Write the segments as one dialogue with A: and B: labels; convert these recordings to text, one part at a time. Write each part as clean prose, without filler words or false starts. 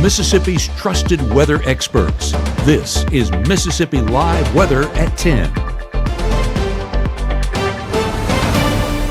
A: Mississippi's trusted weather experts. This is Mississippi Live Weather at 10.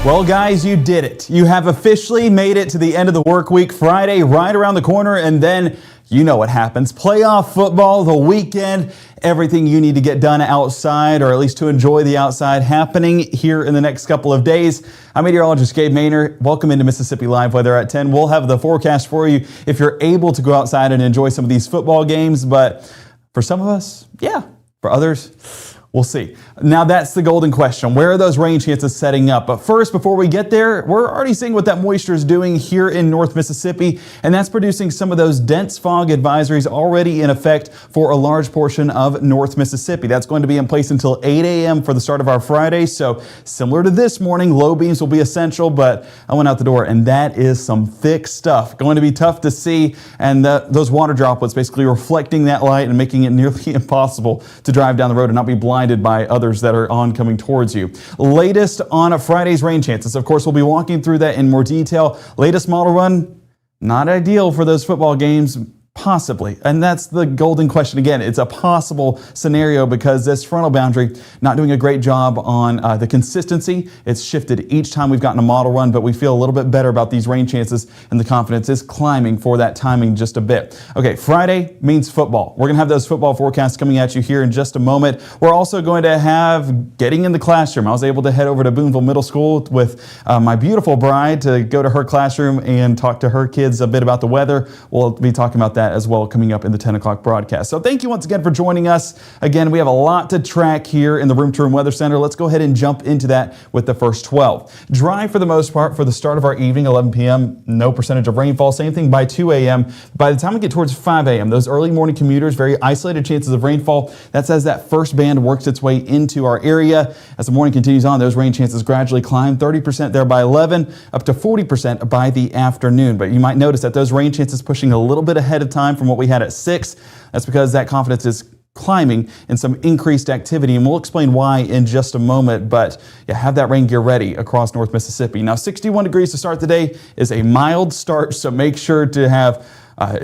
B: Well, guys, you did it. You have officially made it to the end of the work week. Friday right around the corner, and then you know what happens. Playoff football, the weekend, everything you need to get done outside, or at least to enjoy the outside, happening here in the next couple of days. I'm meteorologist Gabe. Welcome into Mississippi Live Weather at 10. We'll have the forecast for you if you're able to go outside and enjoy some of these football games. But for some of us, yeah. For others, we'll see. Now that's the golden question. Where are those rain chances setting up? But first, before we get there, we're already seeing what that moisture is doing here in North Mississippi, and that's producing some of those dense fog advisories already in effect for a large portion of North Mississippi. That's going to be in place until 8 a.m. for the start of our Friday. So similar to this morning, low beams will be essential, but I went out the door and that is some thick stuff. Going to be tough to see, and those water droplets basically reflecting that light and making it nearly impossible to drive down the road and not be blinded by others that are oncoming towards you. Latest on Friday's rain chances. Of course, we'll be walking through that in more detail. Latest model run, not ideal for those football games. Possibly. And that's the golden question again. It's a possible scenario because this frontal boundary not doing a great job on the consistency. It's shifted each time we've gotten a model run, but we feel a little bit better about these rain chances, and the confidence is climbing for that timing just a bit. Okay, Friday means football. We're going to have those football forecasts coming at you here in just a moment. We're also going to have getting in the classroom. I was able to head over to Boonville Middle School with my beautiful bride to go to her classroom and talk to her kids a bit about the weather. We'll be talking about that as well coming up in the 10 o'clock broadcast. So thank you once again for joining us. Again, we have a lot to track here in the Room to Room Weather Center. Let's go ahead and jump into that with the first 12. Dry for the most part for the start of our evening, 11 p.m. No percentage of rainfall. Same thing by 2 a.m. By the time we get towards 5 a.m., those early morning commuters, very isolated chances of rainfall. That's as that first band works its way into our area. As the morning continues on, those rain chances gradually climb, 30% there by 11, up to 40% by the afternoon. But you might notice that those rain chances pushing a little bit ahead of time from what we had at 6. That's because that confidence is climbing and some increased activity, and we'll explain why in just a moment. But yeah, have that rain gear ready across North Mississippi. Now 61 degrees to start the day is a mild start, so make sure to have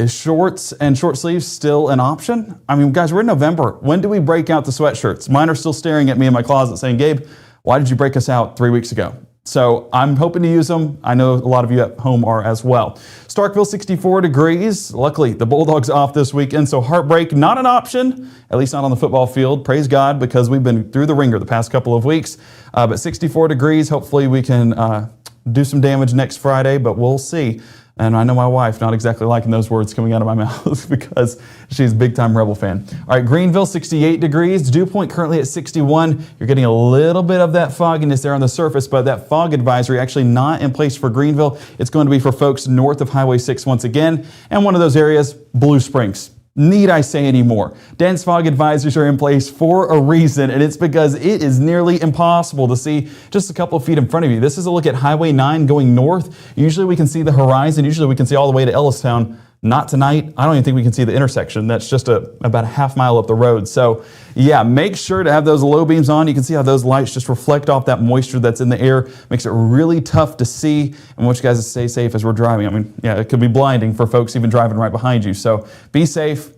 B: shorts and short sleeves still an option. I mean, guys, we're in November. When do we break out the sweatshirts? Mine are still staring at me in my closet saying, Gabe, why did you break us out 3 weeks ago? So I'm hoping to use them. I know a lot of you at home are as well. Starkville, 64 degrees. Luckily, the Bulldogs off this weekend, so heartbreak not an option, at least not on the football field. Praise God, because we've been through the ringer the past couple of weeks. But 64 degrees, hopefully we can do some damage next Friday, but we'll see. And I know my wife not exactly liking those words coming out of my mouth because she's a big-time Rebel fan. All right, Greenville, 68 degrees. Dew point currently at 61. You're getting a little bit of that fogginess there on the surface, but that fog advisory actually not in place for Greenville. It's going to be for folks north of Highway 6 once again. And one of those areas, Blue Springs. Need I say any more? Dense fog advisories are in place for a reason, and it's because it is nearly impossible to see just a couple of feet in front of you. This is a look at Highway 9 going north. Usually we can see the horizon. Usually we can see all the way to Ellistown. Not tonight. I don't even think we can see the intersection. That's just about a half mile up the road. So yeah, make sure to have those low beams on. You can see how those lights just reflect off that moisture that's in the air. Makes it really tough to see. And I want you guys to stay safe as we're driving. I mean, yeah, it could be blinding for folks even driving right behind you. So be safe,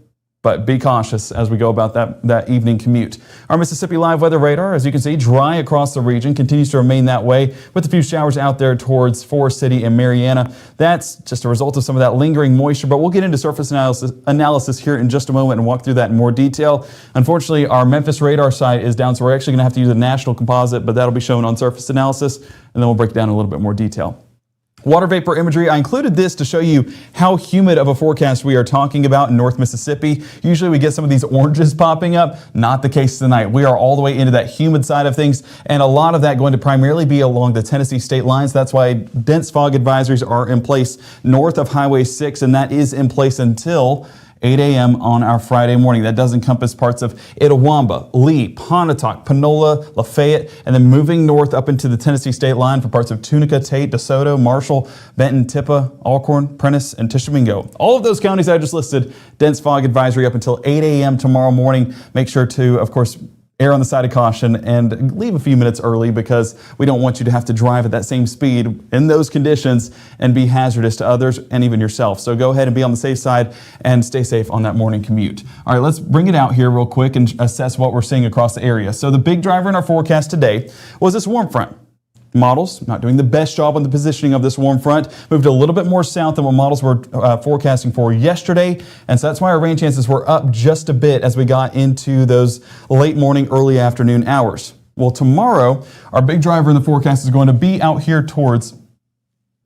B: but be cautious as we go about that evening commute. Our Mississippi Live Weather Radar, as you can see, dry across the region, continues to remain that way with a few showers out there towards Forest City and Marianna. That's just a result of some of that lingering moisture, but we'll get into surface analysis here in just a moment and walk through that in more detail. Unfortunately, our Memphis radar site is down, so we're actually going to have to use a national composite, but that'll be shown on surface analysis, and then we'll break it down in a little bit more detail. Water vapor imagery. I included this to show you how humid of a forecast we are talking about in North Mississippi. Usually we get some of these oranges popping up. Not the case tonight. We are all the way into that humid side of things, and a lot of that going to primarily be along the Tennessee state lines. That's why dense fog advisories are in place north of Highway 6, and that is in place until 8 a.m. on our Friday morning. That does encompass parts of Itawamba, Lee, Pontotoc, Panola, Lafayette, and then moving north up into the Tennessee state line for parts of Tunica, Tate, DeSoto, Marshall, Benton, Tippah, Alcorn, Prentice, and Tishomingo. All of those counties I just listed, dense fog advisory up until 8 a.m. tomorrow morning. Make sure to, of course, err on the side of caution and leave a few minutes early because we don't want you to have to drive at that same speed in those conditions and be hazardous to others and even yourself. So go ahead and be on the safe side and stay safe on that morning commute. All right, let's bring it out here real quick and assess what we're seeing across the area. So the big driver in our forecast today was this warm front. Models not doing the best job on the positioning of this warm front, moved a little bit more south than what models were forecasting for yesterday, and so that's why our rain chances were up just a bit as we got into those late morning, early afternoon hours. Well, tomorrow, our big driver in the forecast is going to be out here towards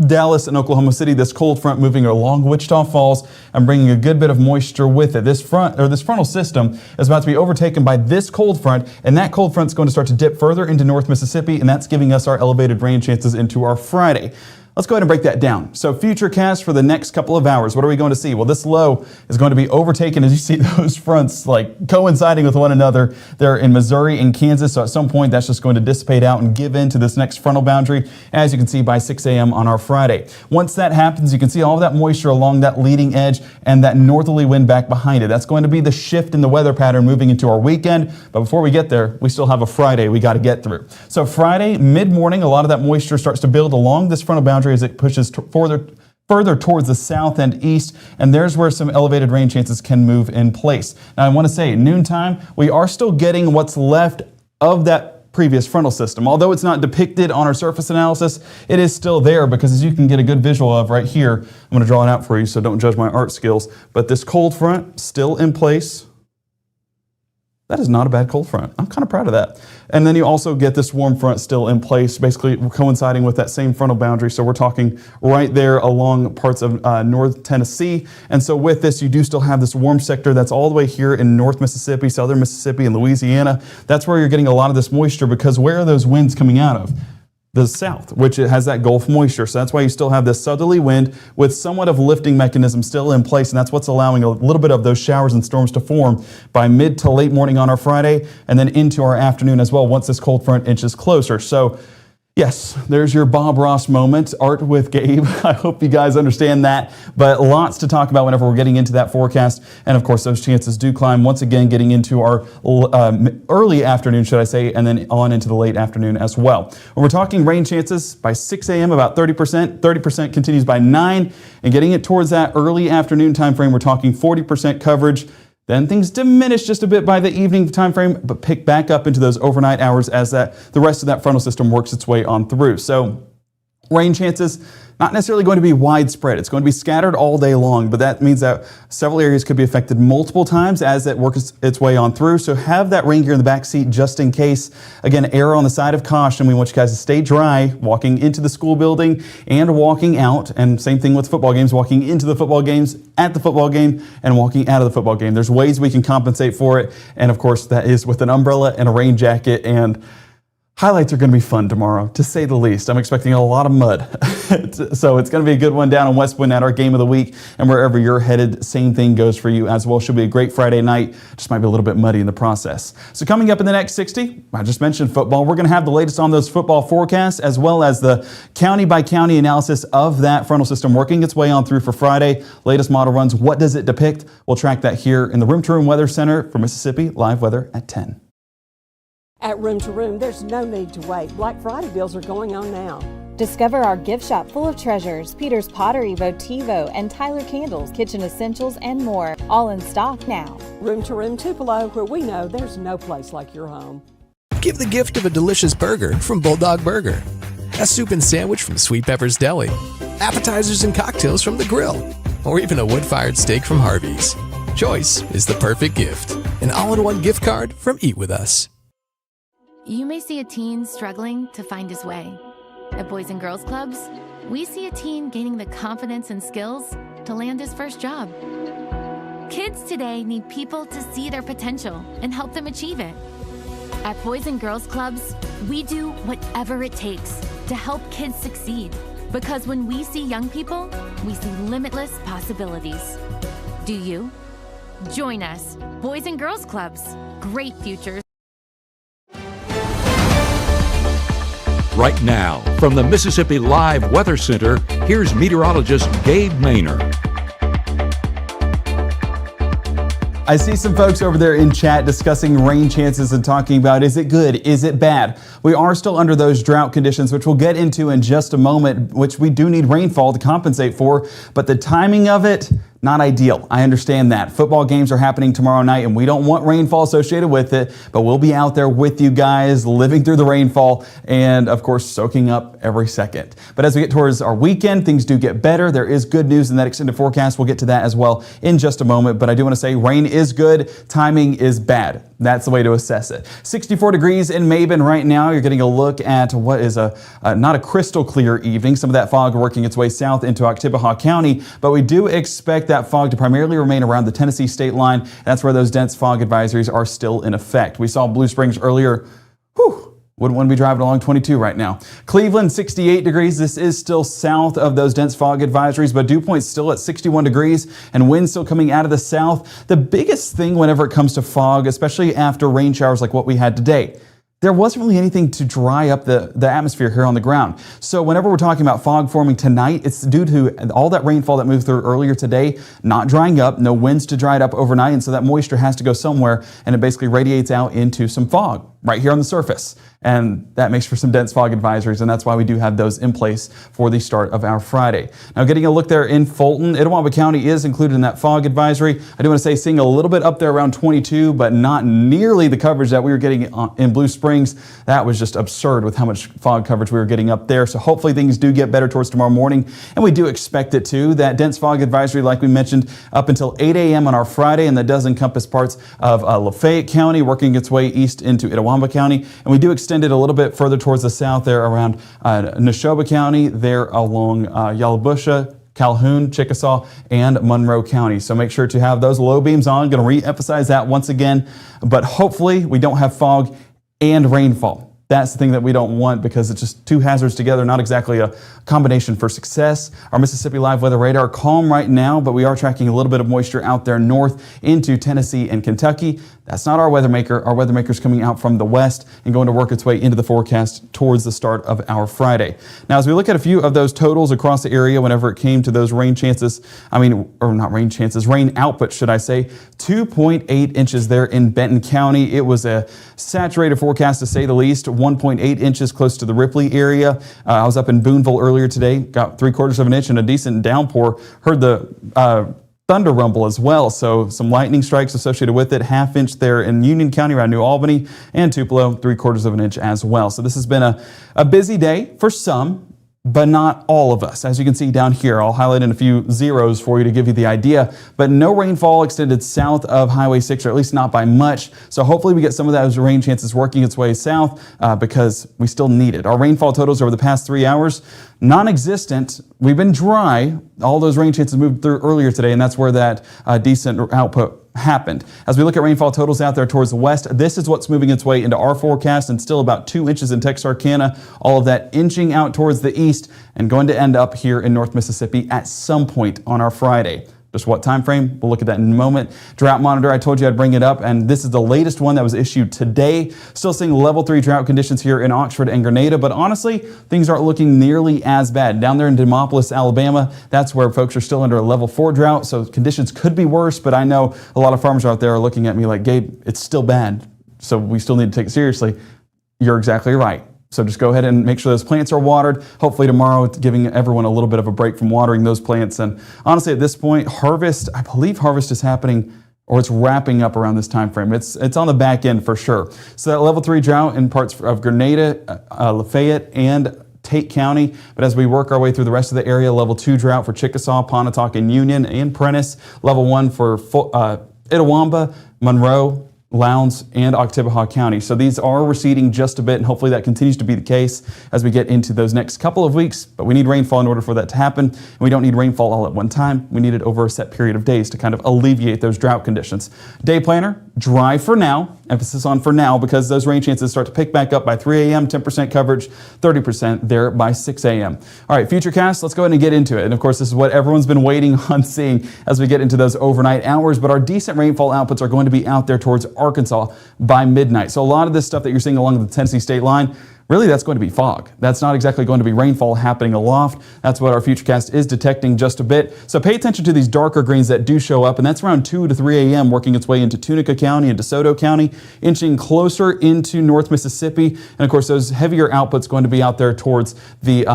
B: Dallas and Oklahoma City, this cold front moving along Wichita Falls and bringing a good bit of moisture with it. This frontal system is about to be overtaken by this cold front, and that cold front is going to start to dip further into North Mississippi, and that's giving us our elevated rain chances into our Friday. Let's go ahead and break that down. So futurecast for the next couple of hours. What are we going to see? Well, this low is going to be overtaken as you see those fronts like coinciding with one another. They're in Missouri and Kansas. So at some point that's just going to dissipate out and give in to this next frontal boundary, as you can see by 6 a.m. on our Friday. Once that happens, you can see all of that moisture along that leading edge and that northerly wind back behind it. That's going to be the shift in the weather pattern moving into our weekend. But before we get there, we still have a Friday we got to get through. So Friday, mid-morning, a lot of that moisture starts to build along this frontal boundary as it pushes further towards the south and east, and there's where some elevated rain chances can move in place. Now I want to say, noontime, we are still getting what's left of that previous frontal system. Although it's not depicted on our surface analysis, it is still there because as you can get a good visual of right here, I'm going to draw it out for you, so don't judge my art skills, but this cold front still in place. That is not a bad cold front. I'm kind of proud of that. And then you also get this warm front still in place, basically coinciding with that same frontal boundary. So we're talking right there along parts of North Tennessee. And so with this, you do still have this warm sector that's all the way here in North Mississippi, Southern Mississippi, and Louisiana. That's where you're getting a lot of this moisture because where are those winds coming out of? The south, which it has that Gulf moisture. So that's why you still have this southerly wind with somewhat of lifting mechanism still in place. And that's what's allowing a little bit of those showers and storms to form by mid to late morning on our Friday and then into our afternoon as well once this cold front inches closer. So yes, there's your Bob Ross moment, art with Gabe. I hope you guys understand that, but lots to talk about whenever we're getting into that forecast. And of course, those chances do climb once again, getting into our early afternoon, should I say, and then on into the late afternoon as well. When we're talking rain chances by 6 a.m., about 30%, 30% continues by 9, and getting it towards that early afternoon time frame, we're talking 40% coverage. Then things diminish just a bit by the evening time frame, but pick back up into those overnight hours as the rest of that frontal system works its way on through. So rain chances, not necessarily going to be widespread. It's going to be scattered all day long, but that means that several areas could be affected multiple times as it works its way on through. So have that rain gear in the back seat just in case. Again, err on the side of caution. We want you guys to stay dry walking into the school building and walking out. And same thing with football games, walking into the football games, at the football game, and walking out of the football game. There's ways we can compensate for it. And of course, that is with an umbrella and a rain jacket. And highlights are going to be fun tomorrow, to say the least. I'm expecting a lot of mud. So it's going to be a good one down in West Point at our game of the week. And wherever you're headed, same thing goes for you as well. Should be a great Friday night. Just might be a little bit muddy in the process. So coming up in the next 60, I just mentioned football. We're going to have the latest on those football forecasts as well as the county by county analysis of that frontal system working its way on through for Friday. Latest model runs. What does it depict? We'll track that here in the Room to Room Weather Center for Mississippi Live Weather at 10.
C: At Room to Room, there's no need to wait. Black Friday deals are going on now.
D: Discover our gift shop full of treasures, Peter's Pottery, Votivo, and Tyler Candles, kitchen essentials, and more, all in stock now.
C: Room to Room Tupelo, where we know there's no place like your home.
E: Give the gift of a delicious burger from Bulldog Burger, a soup and sandwich from Sweet Pepper's Deli, appetizers and cocktails from The Grill, or even a wood-fired steak from Harvey's. Choice is the perfect gift. An all-in-one gift card from Eat With Us.
F: You may see a teen struggling to find his way. At Boys and Girls Clubs, we see a teen gaining the confidence and skills to land his first job. Kids today need people to see their potential and help them achieve it. At Boys and Girls Clubs, we do whatever it takes to help kids succeed. Because when we see young people, we see limitless possibilities. Do you? Join us, Boys and Girls Clubs. Great futures.
A: Right now, from the Mississippi Live Weather Center, here's meteorologist Gabe Maynard.
B: I see some folks over there in chat discussing rain chances and talking about, is it good? Is it bad? We are still under those drought conditions, which we'll get into in just a moment, which we do need rainfall to compensate for, but the timing of it, not ideal. I understand that. Football games are happening tomorrow night and we don't want rainfall associated with it, but we'll be out there with you guys, living through the rainfall and of course soaking up every second. But as we get towards our weekend, things do get better. There is good news in that extended forecast. We'll get to that as well in just a moment, but I do want to say rain is good, timing is bad. That's the way to assess it. 64 degrees in Mabin right now. You're getting a look at what is not a crystal clear evening. Some of that fog working its way south into Oktibbeha County, but we do expect that fog to primarily remain around the Tennessee state line. That's where those dense fog advisories are still in effect. We saw Blue Springs earlier. Wouldn't want to be driving along 22 right now. Cleveland, 68 degrees. This is still south of those dense fog advisories, but dew point's still at 61 degrees and wind still coming out of the south. The biggest thing whenever it comes to fog, especially after rain showers like what we had today, there wasn't really anything to dry up the atmosphere here on the ground. So whenever we're talking about fog forming tonight, it's due to all that rainfall that moved through earlier today, not drying up, no winds to dry it up overnight, and so that moisture has to go somewhere, and it basically radiates out into some fog right here on the surface. And that makes for some dense fog advisories, and that's why we do have those in place for the start of our Friday. Now getting a look there in Fulton, Itawamba County is included in that fog advisory. I do want to say seeing a little bit up there around 22, but not nearly the coverage that we were getting in Blue Springs. That was just absurd with how much fog coverage we were getting up there. So hopefully things do get better towards tomorrow morning, and we do expect it to. That dense fog advisory, like we mentioned, up until 8 a.m. on our Friday, and that does encompass parts of Lafayette County, working its way east into Itawamba County, and we do extend it a little bit further towards the south there around Neshoba County, there along Yalobusha, Calhoun, Chickasaw, and Monroe County. So make sure to have those low beams on. Going to re-emphasize that once again, but hopefully we don't have fog and rainfall. That's the thing that we don't want because it's just two hazards together, not exactly a combination for success. Our Mississippi Live Weather Radar calm right now, but we are tracking a little bit of moisture out there north into Tennessee and Kentucky. That's not our weather maker. Our weather maker is coming out from the west and going to work its way into the forecast towards the start of our Friday. Now, as we look at a few of those totals across the area, whenever it came to those rain chances, rain output, should I say, 2.8 inches there in Benton County. It was a saturated forecast to say the least. 1.8 inches close to the Ripley area. I was up in Boonville earlier today, got 3/4 of an inch and a decent downpour. Heard the thunder rumble as well, so some lightning strikes associated with it. 1/2 inch there in Union County around New Albany, and Tupelo 3/4 of an inch as well. So this has been a busy day for some, but not all of us. As you can see down here, I'll highlight in a few zeros for you to give you the idea, but no rainfall extended south of Highway 6, or at least not by much. So hopefully we get some of those rain chances working its way south because we still need it. Our rainfall totals over the past 3 hours, non-existent. We've been dry. All those rain chances moved through earlier today, and that's where that decent output happened. As we look at rainfall totals out there towards the west, this is what's moving its way into our forecast, and still about 2 inches in Texarkana, all of that inching out towards the east and going to end up here in North Mississippi at some point on our Friday. Just what time frame? We'll look at that in a moment. Drought monitor, I told you I'd bring it up, and this is the latest one that was issued today. Still seeing level 3 drought conditions here in Oxford and Grenada, but honestly, things aren't looking nearly as bad. Down there in Demopolis, Alabama, that's where folks are still under a level 4 drought, so conditions could be worse, but I know a lot of farmers out there are looking at me like, Gabe, it's still bad, so we still need to take it seriously. You're exactly right. So just go ahead and make sure those plants are watered. Hopefully tomorrow it's giving everyone a little bit of a break from watering those plants. And honestly, at this point, harvest, I believe harvest is happening, or it's wrapping up around this time frame. It's on the back end for sure. So that level 3 drought in parts of Grenada, Lafayette, and Tate County. But as we work our way through the rest of the area, level 2 drought for Chickasaw, Pontotoc, and Union, and Prentiss. Level 1 for Itawamba, Monroe, Lowndes, and Oktibbeha County. So these are receding just a bit, and hopefully that continues to be the case as we get into those next couple of weeks. But we need rainfall in order for that to happen, and we don't need rainfall all at one time. We need it over a set period of days to kind of alleviate those drought conditions. Day planner, dry for now. Emphasis on for now, because those rain chances start to pick back up by 3 a.m., 10% coverage, 30% there by 6 a.m. All right, Futurecast, let's go ahead and get into it. And of course, this is what everyone's been waiting on seeing as we get into those overnight hours, but our decent rainfall outputs are going to be out there towards Arkansas by midnight. So a lot of this stuff that you're seeing along the Tennessee state line, really that's going to be fog. That's not exactly going to be rainfall happening aloft. That's what our Futurecast is detecting just a bit. So pay attention to these darker greens that do show up, and that's around 2 to 3 a.m. working its way into Tunica County and DeSoto County, inching closer into North Mississippi. And of course, those heavier outputs going to be out there towards the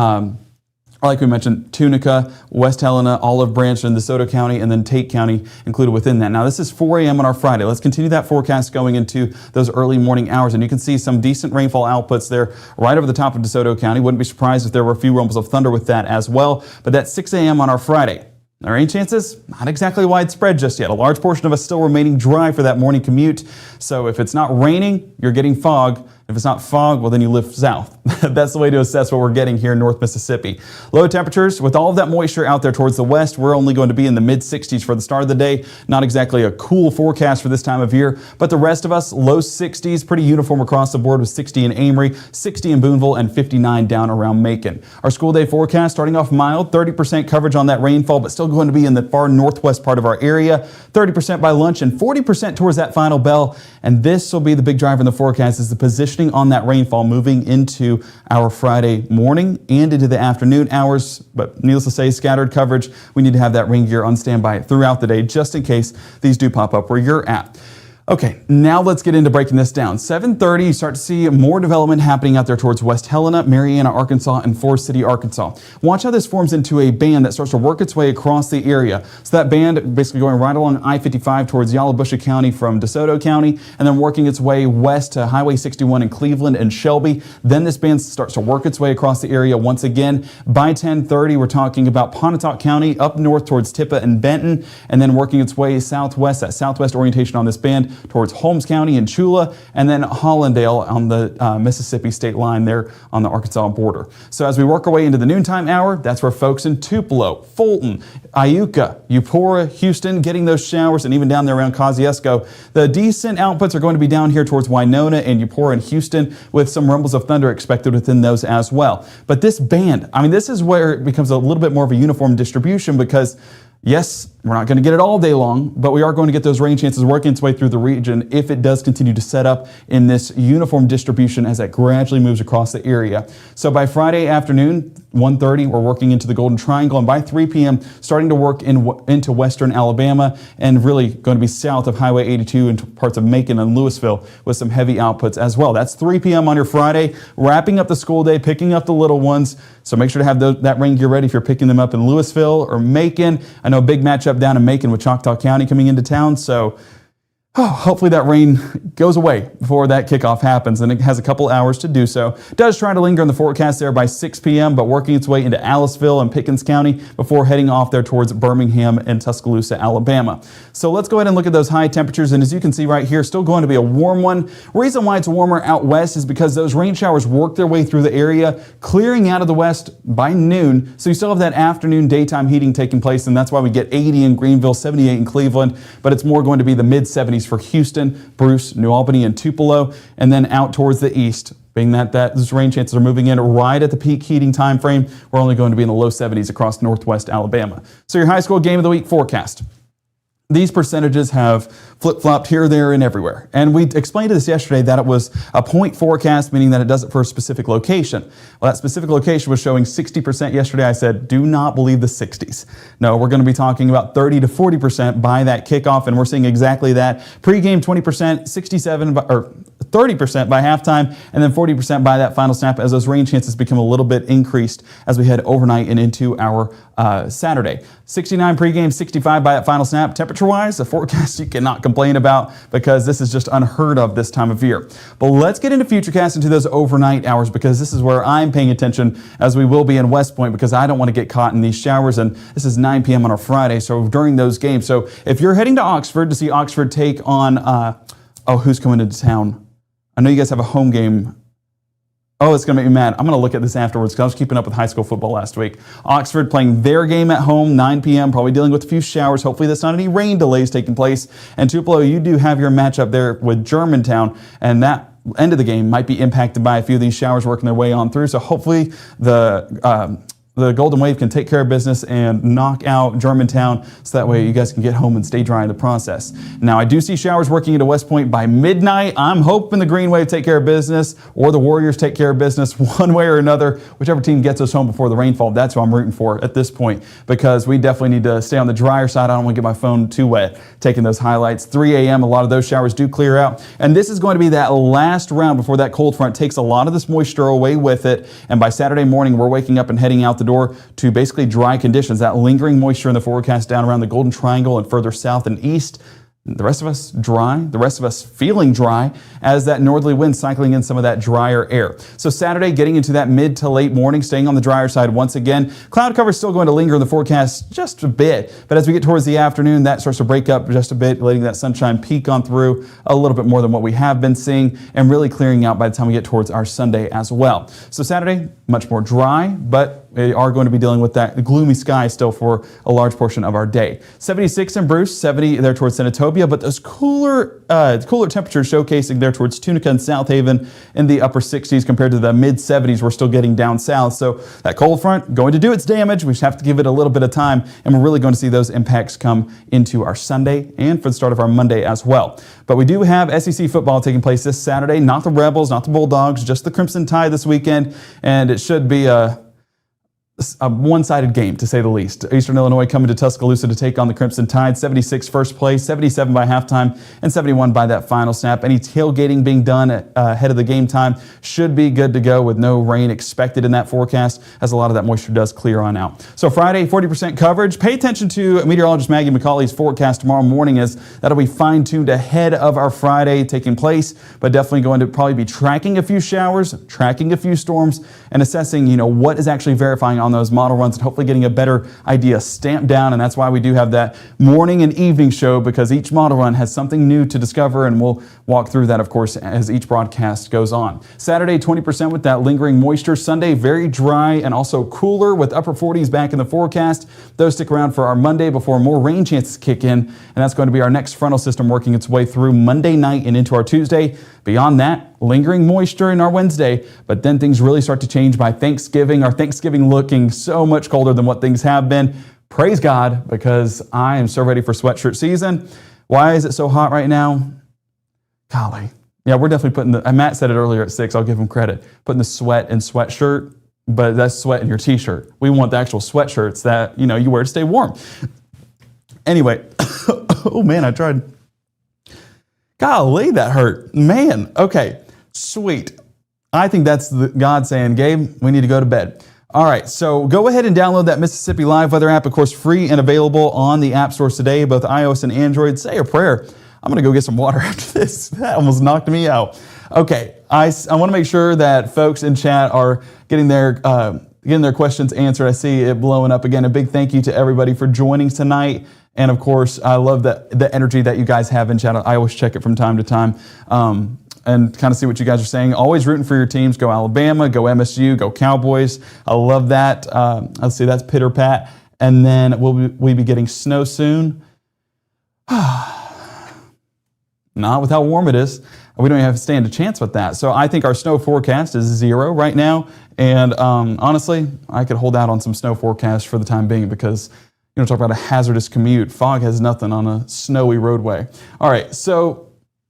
B: like we mentioned, Tunica, West Helena, Olive Branch, and DeSoto County, and then Tate County included within that. Now, this is 4 a.m. on our Friday. Let's continue that forecast going into those early morning hours, and you can see some decent rainfall outputs there right over the top of DeSoto County. Wouldn't be surprised if there were a few rumbles of thunder with that as well, but that's 6 a.m. on our Friday. Our rain chances, not exactly widespread just yet. A large portion of us still remaining dry for that morning commute. So if it's not raining, you're getting fog. If it's not fog, well, then you live south. That's the way to assess what we're getting here in North Mississippi. Low temperatures, with all of that moisture out there towards the west, we're only going to be in the mid-60s for the start of the day. Not exactly a cool forecast for this time of year, but the rest of us, low 60s, pretty uniform across the board with 60 in Amory, 60 in Boonville, and 59 down around Macon. Our school day forecast starting off mild, 30% coverage on that rainfall, but still going to be in the far northwest part of our area, 30% by lunch and 40% towards that final bell. And this will be the big driver in the forecast, is the positioning on that rainfall moving into our Friday morning and into the afternoon hours. But needless to say, scattered coverage. We need to have that rain gear on standby throughout the day just in case these do pop up where you're at. Okay, now let's get into breaking this down. 7:30, you start to see more development happening out there towards West Helena, Marianna, Arkansas, and Forest City, Arkansas. Watch how this forms into a band that starts to work its way across the area. So that band basically going right along I-55 towards Yalobusha County from DeSoto County, and then working its way west to Highway 61 in Cleveland and Shelby. Then this band starts to work its way across the area once again. By 10:30, we're talking about Pontotoc County, up north towards Tippah and Benton, and then working its way southwest, that southwest orientation on this band, towards Holmes County and Chula, and then Hollandale on the Mississippi state line there on the Arkansas border. So as we work our way into the noontime hour, that's where folks in Tupelo, Fulton, Iuka, Eupora, Houston, getting those showers, and even down there around Kosciuszko. The decent outputs are going to be down here towards Winona and Eupora and Houston, with some rumbles of thunder expected within those as well. But this band, I mean, this is where it becomes a little bit more of a uniform distribution, because yes, we're not going to get it all day long, but we are going to get those rain chances working its way through the region if it does continue to set up in this uniform distribution as it gradually moves across the area. So by Friday afternoon, 1:30, we're working into the Golden Triangle, and by 3 p.m., starting to work into western Alabama, and really going to be south of Highway 82 and parts of Macon and Louisville with some heavy outputs as well. That's 3 p.m. on your Friday, wrapping up the school day, picking up the little ones. So make sure to have that rain gear ready if you're picking them up in Louisville or Macon. I know a big matchup down in Macon with Choctaw County coming into town, so hopefully that rain goes away before that kickoff happens, and it has a couple hours to do so. It does try to linger in the forecast there by 6 p.m., but working its way into Aliceville and Pickens County before heading off there towards Birmingham and Tuscaloosa, Alabama. So let's go ahead and look at those high temperatures, and as you can see right here, still going to be a warm one. Reason why it's warmer out west is because those rain showers work their way through the area, clearing out of the west by noon, so you still have that afternoon daytime heating taking place, and that's why we get 80 in Greenville, 78 in Cleveland, but it's more going to be the mid-70s for Houston, Bruce, New Albany, and Tupelo, and then out towards the east, being that those rain chances are moving in right at the peak heating time frame. We're only going to be in the low 70s across northwest Alabama. So your high school game of the week forecast. These percentages have flip-flopped here, there, and everywhere. And we explained this yesterday that it was a point forecast, meaning that it does it for a specific location. Well, that specific location was showing 60% yesterday. I said, do not believe the 60s. No, we're going to be talking about 30 to 40% by that kickoff, and we're seeing exactly that. Pre-game 20%, 67 or 30% by halftime, and then 40% by that final snap as those rain chances become a little bit increased as we head overnight and into our Saturday. 69 pregame, 65 by that final snap. Temperature-wise, the forecast you cannot complain about, because this is just unheard of this time of year. But let's get into Futurecast, into those overnight hours, because this is where I'm paying attention, as we will be in West Point, because I don't want to get caught in these showers, and this is 9 p.m. on a Friday, so during those games. So if you're heading to Oxford to see Oxford take on, who's coming into town? I know you guys have a home game. Oh, it's going to make me mad. I'm going to look at this afterwards because I was keeping up with high school football last week. Oxford playing their game at home, 9 p.m., probably dealing with a few showers. Hopefully there's not any rain delays taking place. And Tupelo, you do have your matchup there with Germantown, and that end of the game might be impacted by a few of these showers working their way on through. So hopefully the the Golden Wave can take care of business and knock out Germantown so that way you guys can get home and stay dry in the process. Now, I do see showers working into West Point by midnight. I'm hoping the Green Wave take care of business or the Warriors take care of business one way or another. Whichever team gets us home before the rainfall, that's who I'm rooting for at this point, because we definitely need to stay on the drier side. I don't want to get my phone too wet taking those highlights. 3 a.m., a lot of those showers do clear out. And this is going to be that last round before that cold front takes a lot of this moisture away with it. And by Saturday morning, we're waking up and heading out the door to basically dry conditions. That lingering moisture in the forecast down around the Golden Triangle and further south and east. The rest of us dry, the rest of us feeling dry as that northerly wind cycling in some of that drier air. So Saturday getting into that mid to late morning, staying on the drier side once again. Cloud cover is still going to linger in the forecast just a bit, but as we get towards the afternoon, that starts to break up just a bit, letting that sunshine peek on through a little bit more than what we have been seeing, and really clearing out by the time we get towards our Sunday as well. So Saturday, much more dry, but we are going to be dealing with that gloomy sky still for a large portion of our day. 76 in Bruce, 70 there towards Senatobia, but those cooler temperatures showcasing there towards Tunica and South Haven in the upper 60s compared to the mid 70s we're still getting down south. So that cold front going to do its damage. We just have to give it a little bit of time, and we're really going to see those impacts come into our Sunday and for the start of our Monday as well. But we do have SEC football taking place this Saturday. Not the Rebels, not the Bulldogs, just the Crimson Tide this weekend, and it should be a one-sided game, to say the least. Eastern Illinois coming to Tuscaloosa to take on the Crimson Tide. 76 first place, 77 by halftime, and 71 by that final snap. Any tailgating being done ahead of the game time should be good to go with no rain expected in that forecast, as a lot of that moisture does clear on out. So Friday, 40% coverage. Pay attention to meteorologist Maggie McCauley's forecast tomorrow morning, as that'll be fine-tuned ahead of our Friday taking place, but definitely going to probably be tracking a few showers, tracking a few storms, and assessing, what is actually verifying on those model runs and hopefully getting a better idea stamped down. And that's why we do have that morning and evening show, because each model run has something new to discover, and we'll walk through that, of course, as each broadcast goes on. Saturday, 20% with that lingering moisture. Sunday, very dry and also cooler with upper 40s back in the forecast. Those stick around for our Monday before more rain chances kick in, and that's going to be our next frontal system working its way through Monday night and into our Tuesday. Beyond that, lingering moisture in our Wednesday, but then things really start to change by Thanksgiving. Our Thanksgiving looking so much colder than what things have been. Praise God, because I am so ready for sweatshirt season. Why is it so hot right now? Golly. Yeah, we're definitely putting Matt said it earlier at 6, I'll give him credit, putting the sweat in sweatshirt, but that's sweat in your t-shirt. We want the actual sweatshirts that, you wear to stay warm. Anyway, oh man, I tried. Golly, that hurt. Man, okay, sweet. I think that's God saying, Gabe, we need to go to bed. All right, so go ahead and download that Mississippi Live Weather app, of course, free and available on the app stores today, both iOS and Android. Say a prayer. I'm going to go get some water after this. That almost knocked me out. Okay, I want to make sure that folks in chat are getting their questions answered. I see it blowing up again. A big thank you to everybody for joining tonight. And of course, I love the energy that you guys have in chat. I always check it from time to time and kind of see what you guys are saying. Always rooting for your teams. Go Alabama, go MSU, go Cowboys. I love that. Let's see, that's Pitter Pat. And then we'll be getting snow soon. Not with how warm it is. We don't even have to stand a chance with that. So I think our snow forecast is 0 right now. And honestly, I could hold out on some snow forecast for the time being, because talk about a hazardous commute. Fog has nothing on a snowy roadway. All right, so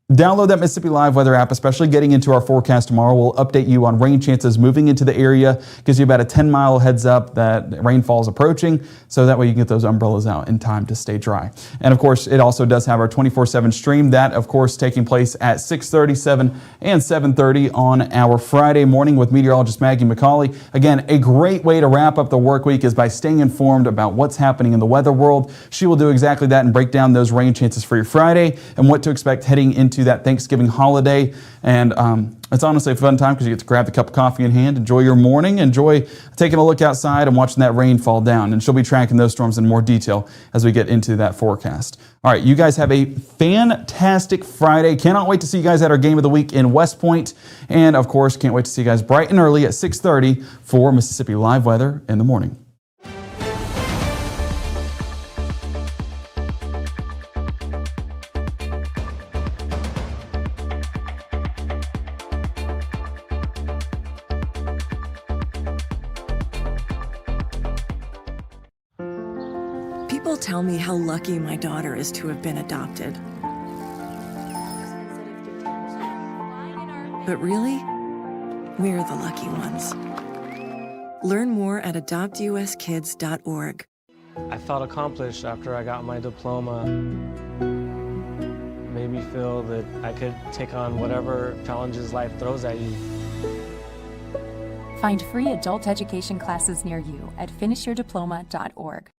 B: download that Mississippi Live Weather app, especially getting into our forecast tomorrow. We'll update you on rain chances moving into the area. Gives you about a 10-mile heads up that rainfall is approaching, so that way you can get those umbrellas out in time to stay dry. And of course, it also does have our 24/7 stream. That, of course, taking place at 6:30, 7, and 7:30 on our Friday morning with meteorologist Maggie McCauley. Again, a great way to wrap up the work week is by staying informed about what's happening in the weather world. She will do exactly that and break down those rain chances for your Friday and what to expect heading into that Thanksgiving holiday. And it's honestly a fun time, because you get to grab the cup of coffee in hand, enjoy your morning, enjoy taking a look outside and watching that rain fall down. And she'll be tracking those storms in more detail as we get into that forecast. All right, you guys have a fantastic Friday. Cannot wait to see you guys at our game of the week in West Point. And of course, can't wait to see you guys bright and early at 6:30 for Mississippi Live Weather in the morning.
G: People tell me how lucky my daughter is to have been adopted. But really, we're the lucky ones. Learn more at adoptuskids.org.
H: I felt accomplished after I got my diploma. Made me feel that I could take on whatever challenges life throws at you.
I: Find free adult education classes near you at finishyourdiploma.org.